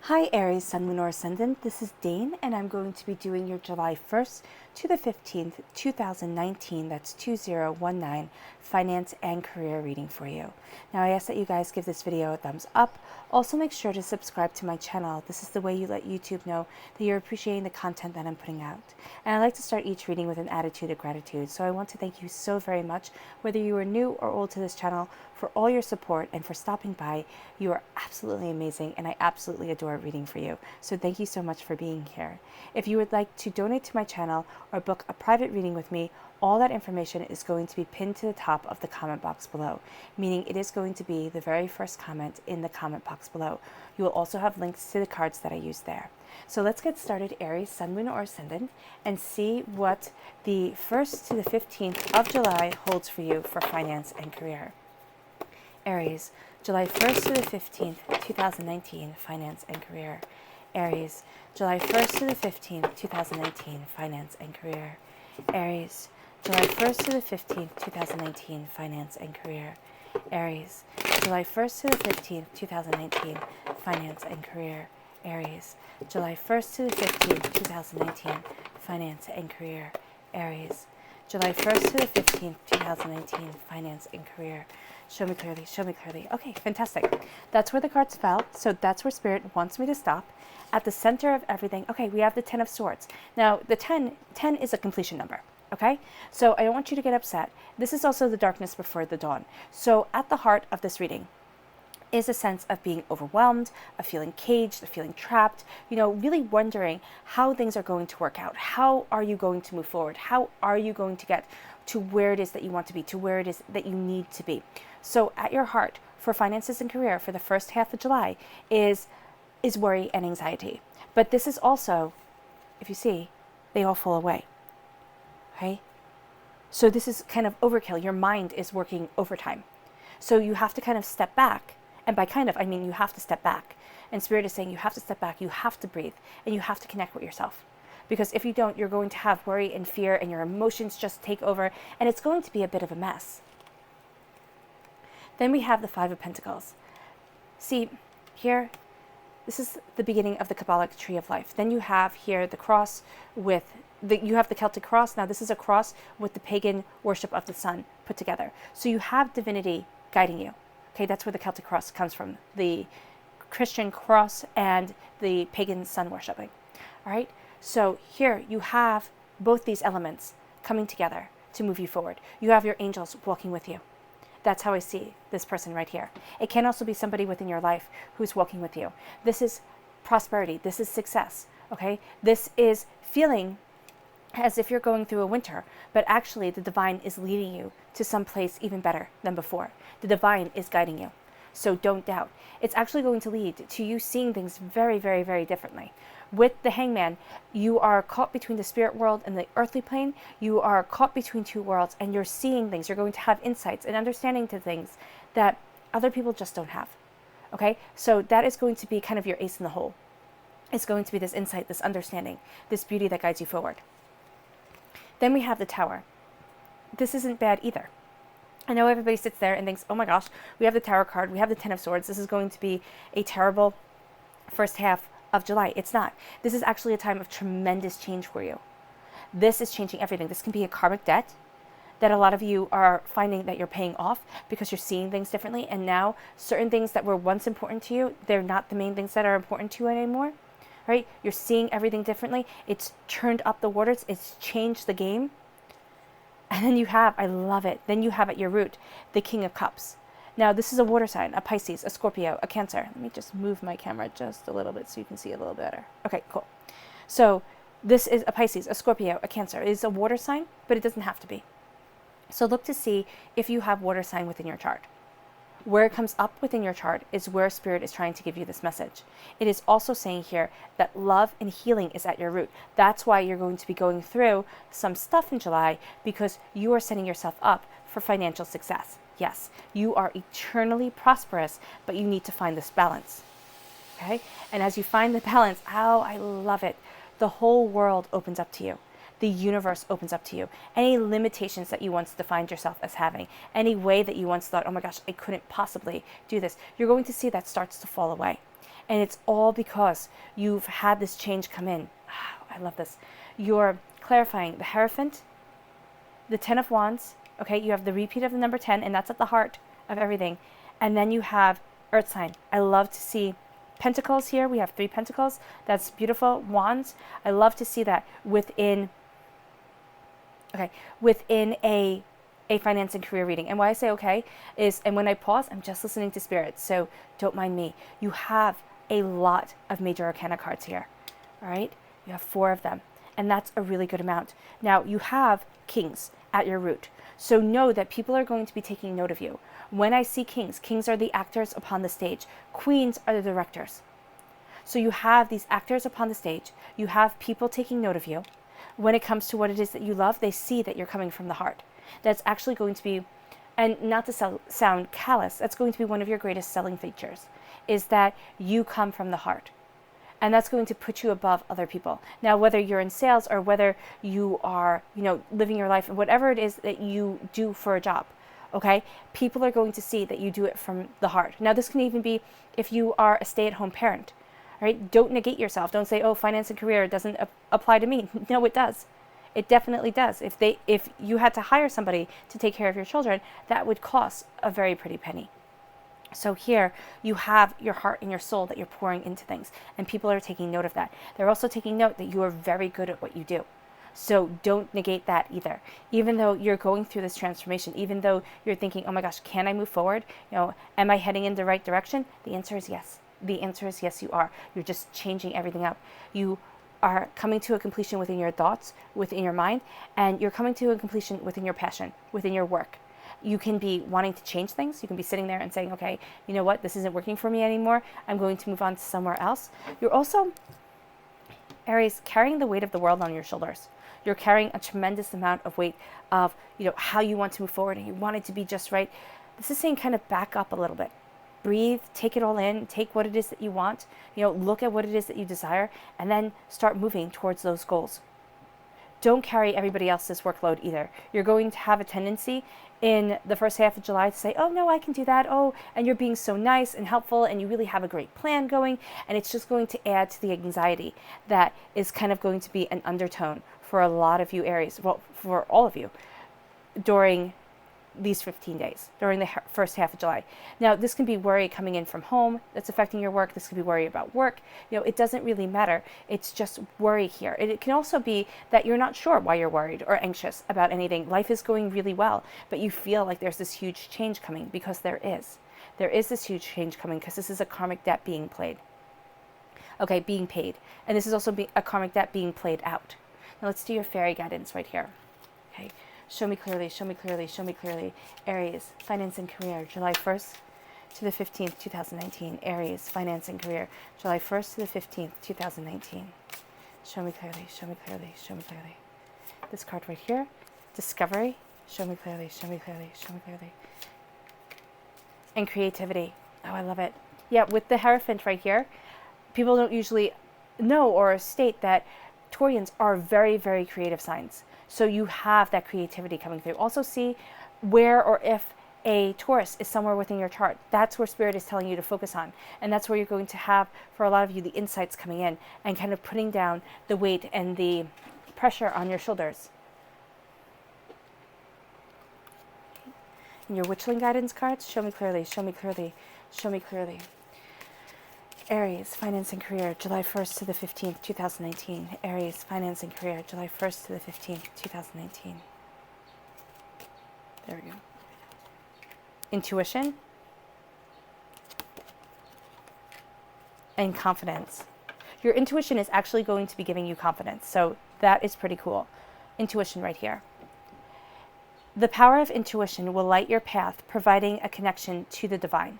Hi Aries, Sun, Moon, or Ascendant. This is Dane, and I'm going to be doing your July 1st to the 15th, 2019, that's 2019, finance and career reading for you. Now I ask that you guys give this video a thumbs up. Also make sure to subscribe to my channel. This is the way you let YouTube know that you're appreciating the content that I'm putting out. And I like to start each reading with an attitude of gratitude. So I want to thank you so very much, whether you are new or old to this channel, for all your support and for stopping by. You are absolutely amazing, and I absolutely adore reading for you. So thank you so much for being here. If you would like to donate to my channel or book a private reading with me, all that information is going to be pinned to the top of the comment box below, meaning it is going to be the very first comment in the comment box below. You will also have links to the cards that I use there. So let's get started, Aries, Sun, Moon, or Ascendant, and see what the 1st to the 15th of July holds for you for finance and career. Aries, July 1st to the 15th, 2019, finance and career. Aries, July 1st to the 15th, 2019, finance and career. Aries, July 1st to the 15th, 2019, finance and career. Aries, July 1st to the 15th, 2019, finance and career. Aries, July 1st to the 15th, 2019, finance and career. Aries, July 1st to the 15th, 2019, finance and career. Show me clearly, show me clearly. Okay, fantastic. That's where the cards fell, so that's where Spirit wants me to stop. At the center of everything, okay, we have the 10 of Swords. Now, the 10 is a completion number, okay? So I don't want you to get upset. This is also the darkness before the dawn. So at the heart of this reading is a sense of being overwhelmed, of feeling caged, of feeling trapped, really wondering how things are going to work out. How are you going to move forward? How are you going to get to where it is that you want to be, to where it is that you need to be? So at your heart, for finances and career, for the first half of July, is worry and anxiety. But this is also, if you see, they all fall away, okay? So this is kind of overkill. Your mind is working overtime. So you have to kind of step back. And by kind of, I mean you have to step back. And Spirit is saying you have to step back, you have to breathe, and you have to connect with yourself. Because if you don't, you're going to have worry and fear, and your emotions just take over, and it's going to be a bit of a mess. Then we have the 5 of Pentacles. See, here, this is the beginning of the Kabbalic tree of life. Then you have here the cross with, you have the Celtic cross. Now this is a cross with the pagan worship of the sun put together. So you have divinity guiding you. Okay, that's where the Celtic cross comes from. The Christian cross and the pagan sun worshiping. All right, so here you have both these elements coming together to move you forward. You have your angels walking with you. That's how I see this person right here. It can also be somebody within your life who's walking with you. This is prosperity. This is success, okay? This is feeling as if you're going through a winter, but actually the divine is leading you to some place even better than before. The divine is guiding you. So don't doubt. It's actually going to lead to you seeing things very, very, very differently. With the Hangman, you are caught between the spirit world and the earthly plane. You are caught between two worlds, and you're seeing things. You're going to have insights and understanding to things that other people just don't have. Okay? So that is going to be kind of your ace in the hole. It's going to be this insight, this understanding, this beauty that guides you forward. Then we have the Tower. This isn't bad either. I know everybody sits there and thinks, oh my gosh, we have the Tower card, we have the 10 of Swords. This is going to be a terrible first half of July. It's not. This is actually a time of tremendous change for you. This is changing everything. This can be a karmic debt that a lot of you are finding that you're paying off because you're seeing things differently. And now certain things that were once important to you, they're not the main things that are important to you anymore. Right? You're seeing everything differently. It's turned up the waters. It's changed the game. And then you have, I love it, then you have at your root the King of Cups. Now this is a water sign, a Pisces, a Scorpio, a Cancer. Let me just move my camera just a little bit so you can see a little better. Okay, cool. So this is a Pisces, a Scorpio, a Cancer. It is a water sign, but it doesn't have to be. So look to see if you have water sign within your chart. Where it comes up within your chart is where Spirit is trying to give you this message. It is also saying here that love and healing is at your root. That's why you're going to be going through some stuff in July, because you are setting yourself up for financial success. Yes, you are eternally prosperous, but you need to find this balance. Okay? And as you find the balance, oh, I love it. The whole world opens up to you. the universe opens up to you. Any limitations that you once defined yourself as having, any way that you once thought, oh my gosh, I couldn't possibly do this, you're going to see that starts to fall away. And it's all because you've had this change come in. I love this. You're clarifying the Hierophant, the 10 of Wands. Okay, you have the repeat of the number 10, and that's at the heart of everything. And then you have Earth sign. I love to see Pentacles here. We have 3 Pentacles. That's beautiful. Wands. I love to see that within a finance and career reading. And why I say okay is, and when I pause, I'm just listening to spirit, so don't mind me. You have a lot of major arcana cards here. All right, you have 4 of them, and that's a really good amount. Now you have kings at your root, so know that people are going to be taking note of you. When I see kings, kings are the actors upon the stage. Queens are the directors. So you have these actors upon the stage. You have people taking note of you. When it comes to what it is that you love, they see that you're coming from the heart. That's actually going to be, and not to sound callous, that's going to be one of your greatest selling features, is that you come from the heart. And that's going to put you above other people. Now, whether you're in sales or whether you are, living your life, whatever it is that you do for a job, okay, people are going to see that you do it from the heart. Now, this can even be if you are a stay-at-home parent. Right? Don't negate yourself. Don't say, oh, finance and career doesn't apply to me. No, it does. It definitely does. If you had to hire somebody to take care of your children, that would cost a very pretty penny. So here you have your heart and your soul that you're pouring into things, and people are taking note of that. They're also taking note that you are very good at what you do. So don't negate that either. Even though you're going through this transformation, even though you're thinking, oh my gosh, can I move forward? Am I heading in the right direction? The answer is yes. The answer is yes, you are. You're just changing everything up. You are coming to a completion within your thoughts, within your mind, and you're coming to a completion within your passion, within your work. You can be wanting to change things. You can be sitting there and saying, okay, you know what? This isn't working for me anymore. I'm going to move on to somewhere else. You're also, Aries, carrying the weight of the world on your shoulders. You're carrying a tremendous amount of weight of, how you want to move forward, and you want it to be just right. This is saying kind of back up a little bit. Breathe, take it all in, take what it is that you want, look at what it is that you desire, and then start moving towards those goals. Don't carry everybody else's workload either. You're going to have a tendency in the first half of July to say, oh no, I can do that. Oh, and you're being so nice and helpful, and you really have a great plan going, and it's just going to add to the anxiety that is kind of going to be an undertone for a lot of you Aries, well, for all of you, during these 15 days, during the first half of July. Now, this can be worry coming in from home that's affecting your work. This could be worry about work. It doesn't really matter. It's just worry here. It can also be that you're not sure why you're worried or anxious about anything. Life is going really well, but you feel like there's this huge change coming, because there is. There is this huge change coming, because this is a karmic debt being played. Okay, being paid. And this is also a karmic debt being played out. Now, let's do your fairy guidance right here. Okay. Show me clearly, show me clearly, show me clearly. Aries, finance and career, July 1st to the 15th, 2019. Aries, finance and career, July 1st to the 15th, 2019. Show me clearly, show me clearly, show me clearly. This card right here, discovery, show me clearly, show me clearly, show me clearly. And creativity. Oh, I love it. Yeah, with the Hierophant right here, people don't usually know or state that Taurians are very, very creative signs. So you have that creativity coming through. Also see where or if a Taurus is somewhere within your chart. That's where Spirit is telling you to focus on. And that's where you're going to have, for a lot of you, the insights coming in and kind of putting down the weight and the pressure on your shoulders. And your Witchling guidance cards, show me clearly, show me clearly, show me clearly. Aries, finance and career, July 1st to the 15th, 2019. Aries, finance and career, July 1st to the 15th, 2019. There we go. Intuition and confidence. Your intuition is actually going to be giving you confidence, so that is pretty cool. Intuition right here. The power of intuition will light your path, providing a connection to the divine.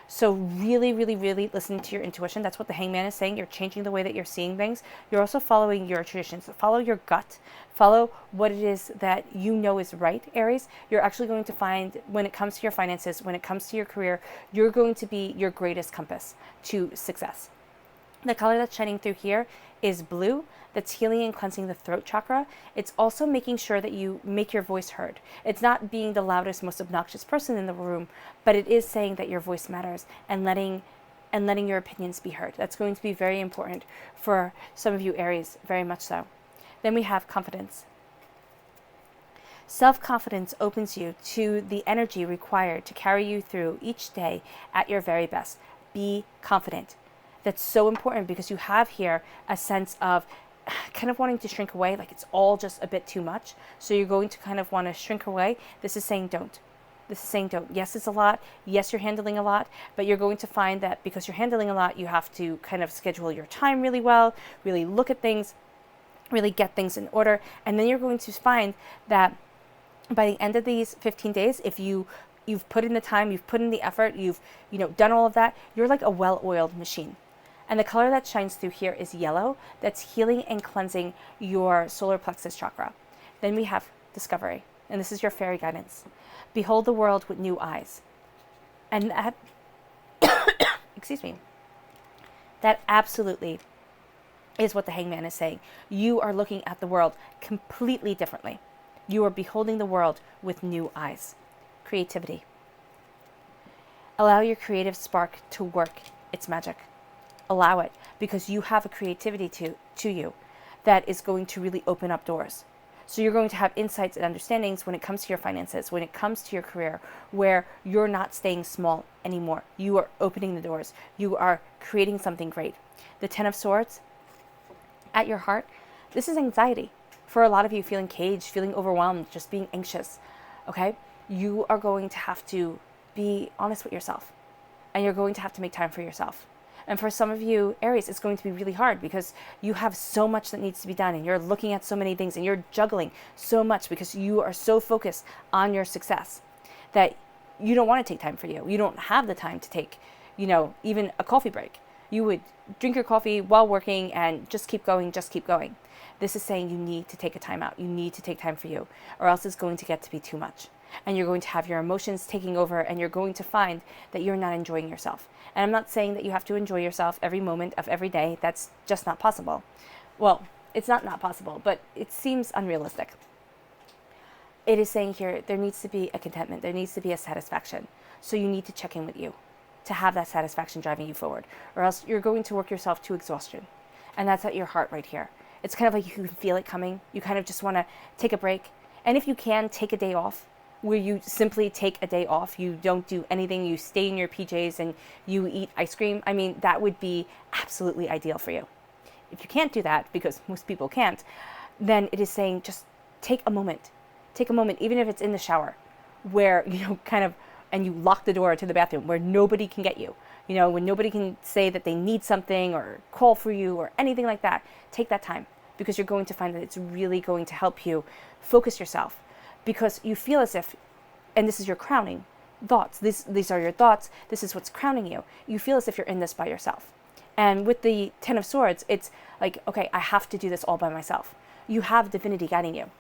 So really, really, really listen to your intuition. That's what the Hangman is saying. You're changing the way that you're seeing things. You're also following your traditions. Follow your gut. Follow what it is that you know is right, Aries. You're actually going to find, when it comes to your finances, when it comes to your career, you're going to be your greatest compass to success. The color that's shining through here is blue. That's healing and cleansing the throat chakra. It's also making sure that you make your voice heard. It's not being the loudest, most obnoxious person in the room, but it is saying that your voice matters and letting and letting your opinions be heard. That's going to be very important for some of you Aries, very much so. Then we have confidence. Self-confidence opens you to the energy required to carry you through each day at your very best. Be confident. That's so important because you have here a sense of kind of wanting to shrink away, like it's all just a bit too much. So you're going to kind of want to shrink away. This is saying don't. This is saying don't. Yes, it's a lot. Yes, you're handling a lot, but you're going to find that because you're handling a lot, you have to kind of schedule your time really well, really look at things, really get things in order. And then you're going to find that by the end of these 15 days, if you've put in the time, you've put in the effort, you've done all of that, you're like a well-oiled machine. And the color that shines through here is yellow. That's healing and cleansing your solar plexus chakra. Then we have discovery. And this is your fairy guidance. Behold the world with new eyes. And that, excuse me, that absolutely is what the Hangman is saying. You are looking at the world completely differently. You are beholding the world with new eyes. Creativity. Allow your creative spark to work its magic. Allow it, because you have a creativity to you that is going to really open up doors. So you're going to have insights and understandings when it comes to your finances, when it comes to your career, where you're not staying small anymore. You are opening the doors. You are creating something great. The Ten of Swords, at your heart, this is anxiety. For a lot of you, feeling caged, feeling overwhelmed, just being anxious, okay? You are going to have to be honest with yourself, and you're going to have to make time for yourself. And for some of you, Aries, it's going to be really hard because you have so much that needs to be done and you're looking at so many things and you're juggling so much because you are so focused on your success that you don't want to take time for you. You don't have the time to take, even a coffee break. You would drink your coffee while working and just keep going, just keep going. This is saying you need to take a time out. You need to take time for you, or else it's going to get to be too much. And you're going to have your emotions taking over and you're going to find that you're not enjoying yourself. And I'm not saying that you have to enjoy yourself every moment of every day. That's just not possible. Well, it's not possible, but it seems unrealistic. It is saying here there needs to be a contentment. There needs to be a satisfaction. So you need to check in with you to have that satisfaction driving you forward, or else you're going to work yourself to exhaustion. And that's at your heart right here. It's kind of like you can feel it coming. You kind of just want to take a break. And if you can, take a day off, where you simply take a day off. You don't do anything. You stay in your PJs and you eat ice cream. I mean, that would be absolutely ideal for you. If you can't do that, because most people can't, then it is saying just take a moment. Take a moment, even if it's in the shower, where, and you lock the door to the bathroom where nobody can get you. When nobody can say that they need something or call for you or anything like that, take that time, because you're going to find that it's really going to help you focus yourself, because you feel as if, and this is your crowning thoughts, these are your thoughts, this is what's crowning you. You feel as if you're in this by yourself. And with the Ten of Swords, it's like, okay, I have to do this all by myself. You have divinity guiding you.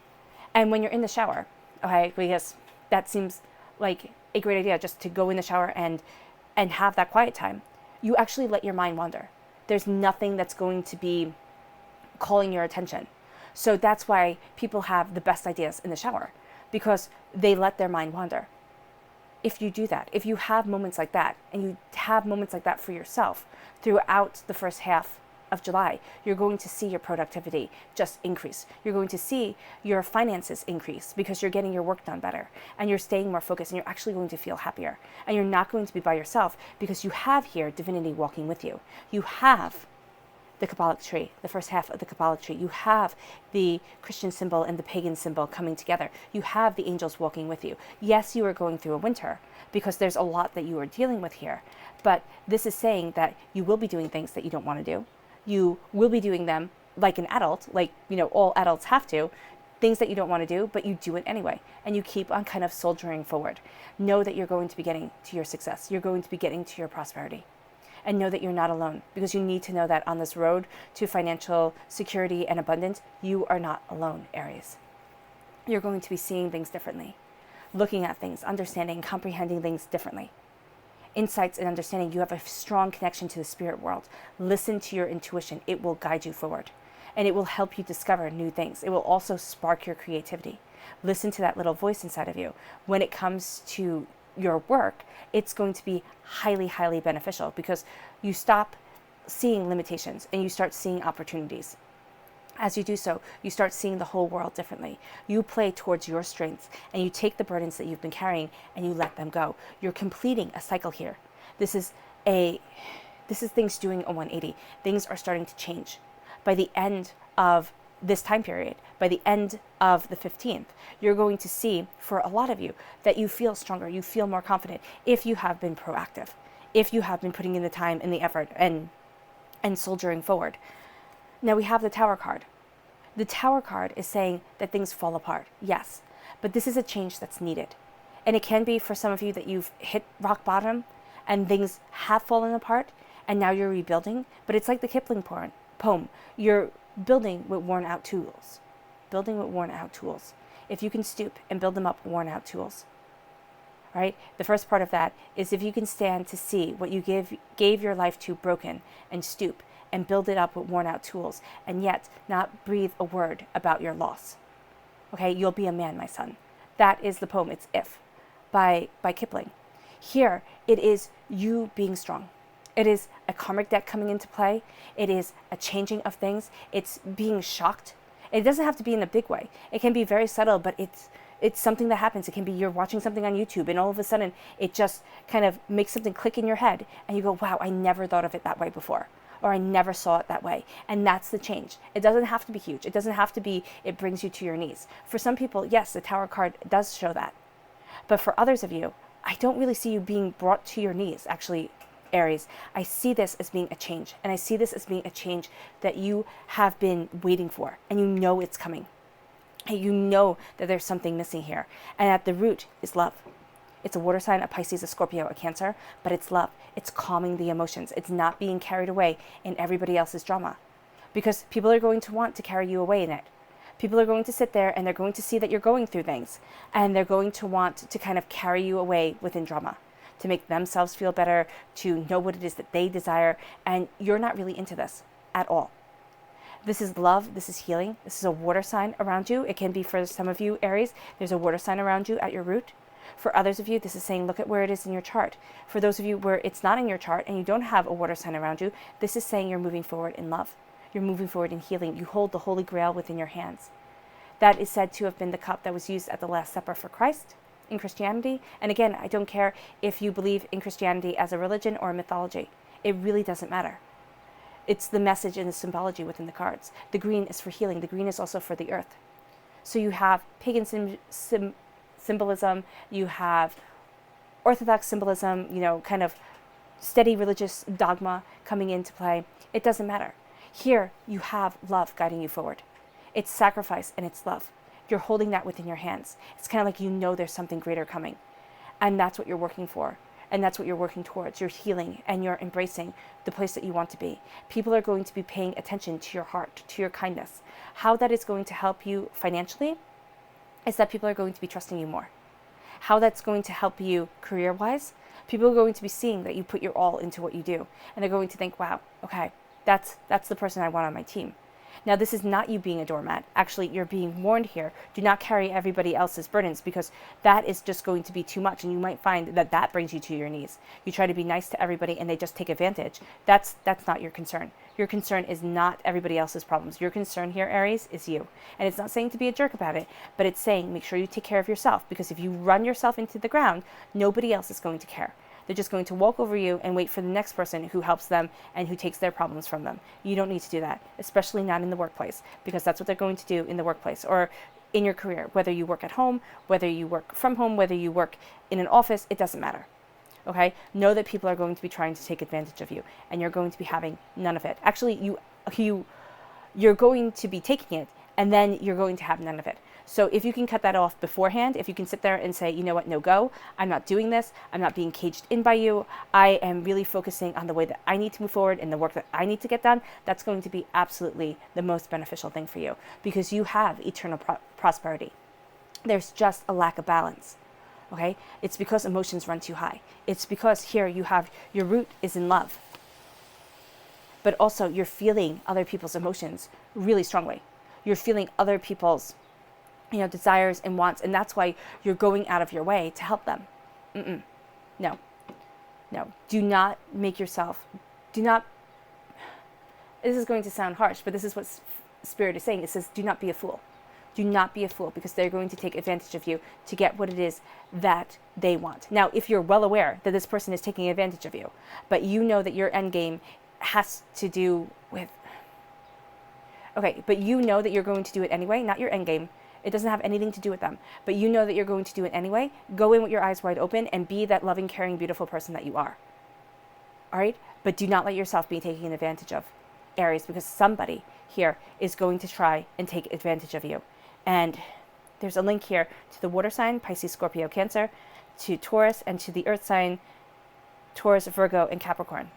And when you're in the shower, okay, because that seems like a great idea, just to go in the shower and have that quiet time, you actually let your mind wander. There's nothing that's going to be calling your attention. So that's why people have the best ideas in the shower, because they let their mind wander. If you do that, if you have moments like that, and you have moments like that for yourself throughout the first half of July, you're going to see your productivity just increase. You're going to see your finances increase because you're getting your work done better and you're staying more focused, and you're actually going to feel happier. And you're not going to be by yourself because you have here divinity walking with you. You have the Kabbalic tree, the first half of the Kabbalic tree. You have the Christian symbol and the pagan symbol coming together. You have the angels walking with you. Yes, you are going through a winter because there's a lot that you are dealing with here, but this is saying that you will be doing things that you don't want to do. You will be doing them like an adult, like, all adults have to, things that you don't want to do, but you do it anyway. And you keep on kind of soldiering forward. Know that you're going to be getting to your success. You're going to be getting to your prosperity. And know that you're not alone, because you need to know that on this road to financial security and abundance, you are not alone, Aries. You're going to be seeing things differently, looking at things, understanding, comprehending things differently. Insights and understanding. You have a strong connection to the spirit world. Listen to your intuition. It will guide you forward, and it will help you discover new things. It will also spark your creativity. Listen to that little voice inside of you when it comes to your work, it's going to be highly, highly beneficial because you stop seeing limitations and you start seeing opportunities. As you do so, you start seeing the whole world differently. You play towards your strengths and you take the burdens that you've been carrying and you let them go. You're completing a cycle here. This is things doing a 180. Things are starting to change. By the end of this time period, by the end of the 15th, you're going to see, for a lot of you, that you feel stronger, you feel more confident if you have been proactive, if you have been putting in the time and the effort and soldiering forward. Now we have the Tower card. The Tower card is saying that things fall apart, yes, but this is a change that's needed. And it can be for some of you that you've hit rock bottom and things have fallen apart and now you're rebuilding, but it's like the Kipling poem. You're building with worn out tools. Building with worn out tools. If you can stoop and build them up with worn out tools. Right? The first part of that is if you can stand to see what you gave your life to broken and stoop and build it up with worn out tools and yet not breathe a word about your loss. Okay, you'll be a man, my son. That is the poem. It's If by Kipling. Here, it is you being strong. It is a karmic deck coming into play. It is a changing of things. It's being shocked. It doesn't have to be in a big way. It can be very subtle, but it's something that happens. It can be you're watching something on YouTube and all of a sudden it just kind of makes something click in your head and you go, wow, I never thought of it that way before. Or I never saw it that way. And that's the change. It doesn't have to be huge. It doesn't have to be, it brings you to your knees. For some people, yes, the Tower card does show that. But for others of you, I don't really see you being brought to your knees, actually, Aries. I see this as being a change. And I see this as being a change that you have been waiting for. And you know it's coming. And you know that there's something missing here. And at the root is love. It's a water sign, a Pisces, a Scorpio, a Cancer, but it's love. It's calming the emotions. It's not being carried away in everybody else's drama. Because people are going to want to carry you away in it. People are going to sit there and they're going to see that you're going through things. And they're going to want to kind of carry you away within drama. To make themselves feel better, to know what it is that they desire. And you're not really into this at all. This is love. This is healing. This is a water sign around you. It can be for some of you, Aries. There's a water sign around you at your root. For others of you, this is saying, look at where it is in your chart. For those of you where it's not in your chart and you don't have a water sign around you, this is saying you're moving forward in love. You're moving forward in healing. You hold the Holy Grail within your hands. That is said to have been the cup that was used at the Last Supper for Christ in Christianity. And again, I don't care if you believe in Christianity as a religion or a mythology. It really doesn't matter. It's the message and the symbology within the cards. The green is for healing. The green is also for the earth. So you have pagan symbolism, you have Orthodox symbolism, kind of steady religious dogma coming into play. It doesn't matter. Here, you have love guiding you forward. It's sacrifice and it's love. You're holding that within your hands. It's kind of like you know there's something greater coming. And that's what you're working for. And that's what you're working towards. You're healing and you're embracing the place that you want to be. People are going to be paying attention to your heart, to your kindness. How that is going to help you financially is that people are going to be trusting you more. How that's going to help you career-wise, people are going to be seeing that you put your all into what you do. And they're going to think, wow, okay, that's the person I want on my team. Now, this is not you being a doormat. Actually, you're being warned here. Do not carry everybody else's burdens because that is just going to be too much. And you might find that that brings you to your knees. You try to be nice to everybody and they just take advantage. That's not your concern. Your concern is not everybody else's problems. Your concern here, Aries, is you. And it's not saying to be a jerk about it, but it's saying make sure you take care of yourself because if you run yourself into the ground, nobody else is going to care. They're just going to walk over you and wait for the next person who helps them and who takes their problems from them. You don't need to do that, especially not in the workplace, because that's what they're going to do in the workplace or in your career. Whether you work at home, whether you work from home, whether you work in an office, it doesn't matter. Okay? Know that people are going to be trying to take advantage of you, and you're going to be having none of it. Actually, you're going to be taking it, and then you're going to have none of it. So if you can cut that off beforehand, if you can sit there and say, you know what, no go, I'm not doing this, I'm not being caged in by you, I am really focusing on the way that I need to move forward and the work that I need to get done, that's going to be absolutely the most beneficial thing for you because you have eternal prosperity. There's just a lack of balance. Okay? It's because emotions run too high. It's because here you have your root is in love. But also you're feeling other people's emotions really strongly. You're feeling other people's desires and wants, and that's why you're going out of your way to help them. No, no. Do not make yourself, do not, this is going to sound harsh, but this is what Spirit is saying. It says, do not be a fool. Do not be a fool, because they're going to take advantage of you to get what it is that they want. Now, if you're well aware that this person is taking advantage of you, but you know that your end game has to do with, okay, but you know that you're going to do it anyway, not your end game. It doesn't have anything to do with them, but you know that you're going to do it anyway. Go in with your eyes wide open and be that loving, caring, beautiful person that you are. All right? But do not let yourself be taken advantage of, Aries, because somebody here is going to try and take advantage of you. And there's a link here to the water sign, Pisces, Scorpio, Cancer, to Taurus, and to the earth sign, Taurus, Virgo, and Capricorn.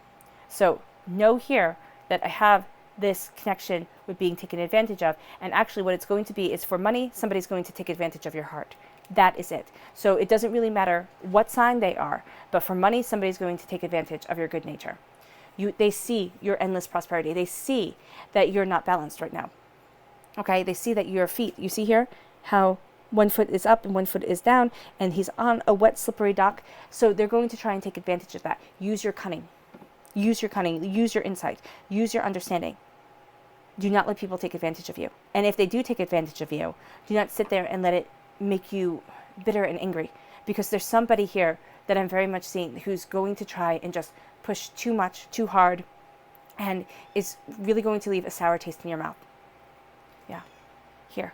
So know here that I have this connection with being taken advantage of. And actually what it's going to be is for money, somebody's going to take advantage of your heart. That is it. So it doesn't really matter what sign they are, but for money, somebody's going to take advantage of your good nature. They see your endless prosperity. They see that you're not balanced right now. Okay, they see that your feet, you see here how one foot is up and one foot is down, and he's on a wet, slippery dock. So they're going to try and take advantage of that. Use your cunning. Use your cunning. Use your insight. Use your understanding. Do not let people take advantage of you. And if they do take advantage of you, do not sit there and let it make you bitter and angry, because there's somebody here that I'm very much seeing who's going to try and just push too much, too hard, and is really going to leave a sour taste in your mouth. Yeah, here.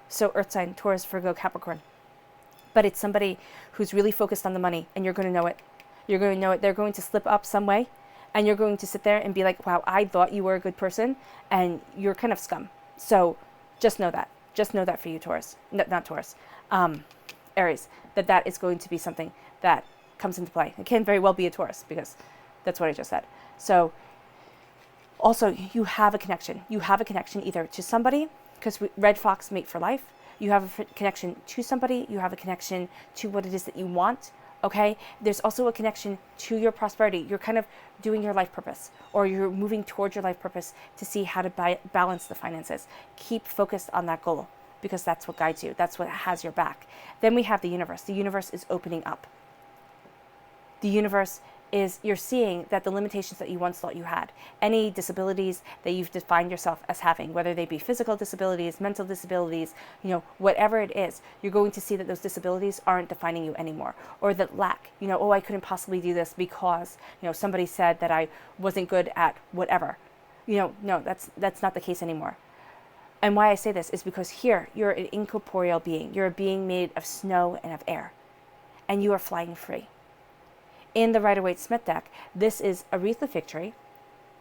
So earth sign, Taurus, Virgo, Capricorn. But it's somebody who's really focused on the money, and you're going to know it. You're going to know it. They're going to slip up some way, and you're going to sit there and be like, wow, I thought you were a good person, and you're kind of scum. So just know that. Just know that for you, Taurus. No, not Taurus. Aries. That is going to be something that comes into play. It can very well be a Taurus, because that's what I just said. So also, you have a connection. You have a connection either to somebody, because red fox mate for life. You have a connection to somebody. You have a connection to what it is that you want. Okay, there's also a connection to your prosperity. You're kind of doing your life purpose, or you're moving towards your life purpose to see how to balance the finances. Keep focused on that goal, because that's what guides you. That's what has your back. Then we have the universe. The universe is opening up. The universe is, you're seeing that the limitations that you once thought you had, any disabilities that you've defined yourself as having, whether they be physical disabilities, mental disabilities, whatever it is, you're going to see that those disabilities aren't defining you anymore. Or that lack, oh, I couldn't possibly do this because, somebody said that I wasn't good at whatever. No, that's not the case anymore. And why I say this is because here, you're an incorporeal being. You're a being made of snow and of air. And you are flying free. In the Rider-Waite-Smith deck, this is a wreath of victory,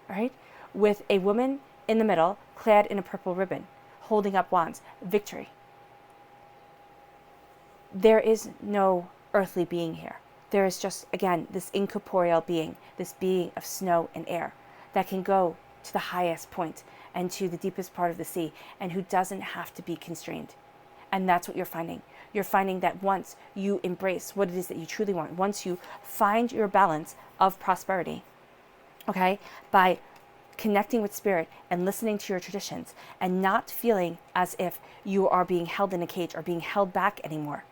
all right, with a woman in the middle, clad in a purple ribbon, holding up wands. Victory. There is no earthly being here. There is just, again, this incorporeal being, this being of snow and air that can go to the highest point and to the deepest part of the sea, and who doesn't have to be constrained. And that's what you're finding. You're finding that once you embrace what it is that you truly want, once you find your balance of prosperity, okay, by connecting with spirit and listening to your traditions and not feeling as if you are being held in a cage or being held back anymore,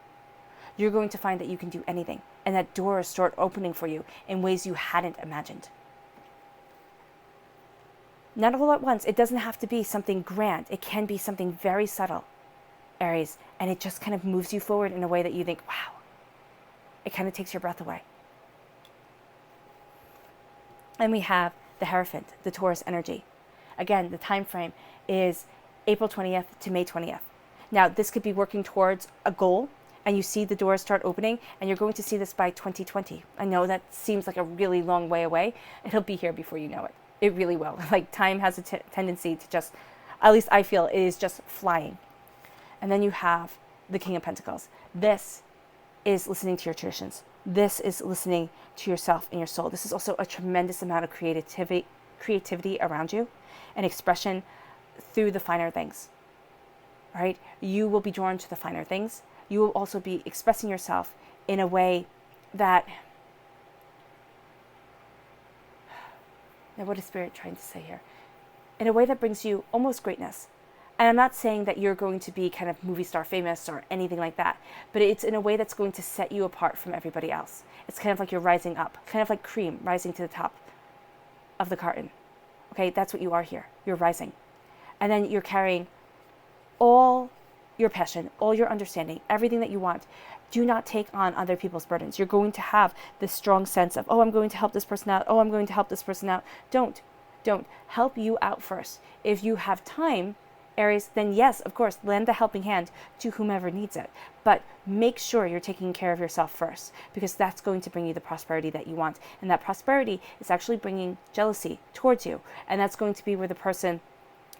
you're going to find that you can do anything, and that doors start opening for you in ways you hadn't imagined. Not all at once. It doesn't have to be something grand. It can be something very subtle, Aries, and it just kind of moves you forward in a way that you think, wow, it kind of takes your breath away. And we have the Hierophant, the Taurus energy. Again, the time frame is April 20th to May 20th. Now, this could be working towards a goal, and you see the doors start opening, and you're going to see this by 2020. I know that seems like a really long way away. It'll be here before you know it. It really will. Like, time has a tendency to just, at least I feel, it is just flying. And then you have the King of Pentacles. This is listening to your traditions. This is listening to yourself and your soul. This is also a tremendous amount of creativity around you, and expression through the finer things. Right? You will be drawn to the finer things. You will also be expressing yourself in a way that, now what is Spirit trying to say here? In a way that brings you almost greatness. And I'm not saying that you're going to be kind of movie star famous or anything like that, but it's in a way that's going to set you apart from everybody else. It's kind of like you're rising up, kind of like cream rising to the top of the carton. Okay, that's what you are here. You're rising. And then you're carrying all your passion, all your understanding, everything that you want. Do not take on other people's burdens. You're going to have this strong sense of, oh, I'm going to help this person out. Oh, I'm going to help this person out. Don't. Help you out first. If you have time, Aries, then yes, of course, lend a helping hand to whomever needs it. But make sure you're taking care of yourself first, because that's going to bring you the prosperity that you want. And that prosperity is actually bringing jealousy towards you. And that's going to be where the person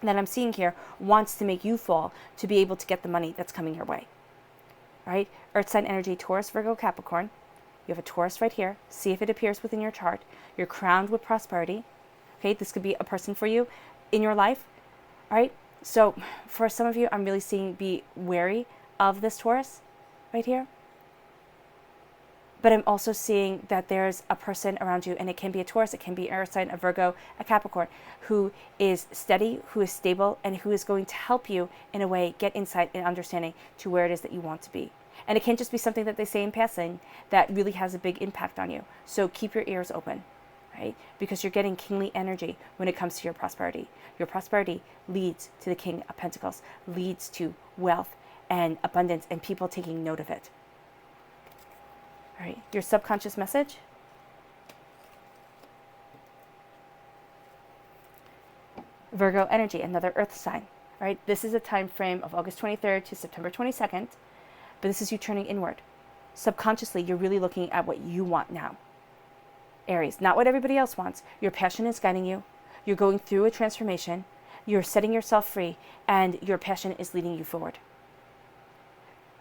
that I'm seeing here wants to make you fall to be able to get the money that's coming your way. Right? Earth sign energy, Taurus, Virgo, Capricorn. You have a Taurus right here. See if it appears within your chart. You're crowned with prosperity. Okay, this could be a person for you in your life. All right? So for some of you, I'm really seeing be wary of this Taurus right here. But I'm also seeing that there's a person around you, and it can be a Taurus, it can be an Earth sign, a Virgo, a Capricorn, who is steady, who is stable, and who is going to help you in a way get insight and understanding to where it is that you want to be. And it can't just be something that they say in passing that really has a big impact on you. So keep your ears open. Right? Because you're getting kingly energy when it comes to your prosperity. Your prosperity leads to the King of Pentacles, leads to wealth and abundance and people taking note of it. All right, your subconscious message. Virgo energy, another earth sign. All right, this is a time frame of August 23rd to September 22nd, but this is you turning inward. Subconsciously, you're really looking at what you want now. Aries, not what everybody else wants. Your passion is guiding you. You're going through a transformation. You're setting yourself free, and your passion is leading you forward.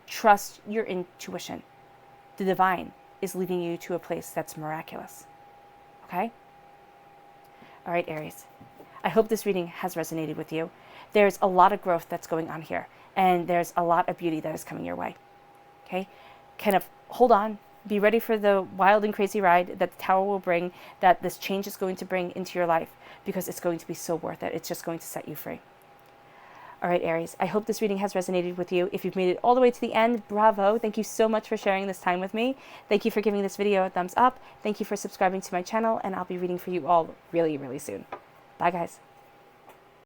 Trust your intuition. The divine is leading you to a place that's miraculous. Okay? All right, Aries. I hope this reading has resonated with you. There's a lot of growth that's going on here, and there's a lot of beauty that is coming your way. Okay? Kind of hold on. Be ready for the wild and crazy ride that the Tower will bring, that this change is going to bring into your life, because it's going to be so worth it. It's just going to set you free. All right, Aries, I hope this reading has resonated with you. If you've made it all the way to the end, bravo. Thank you so much for sharing this time with me. Thank you for giving this video a thumbs up. Thank you for subscribing to my channel, and I'll be reading for you all really, really soon. Bye, guys.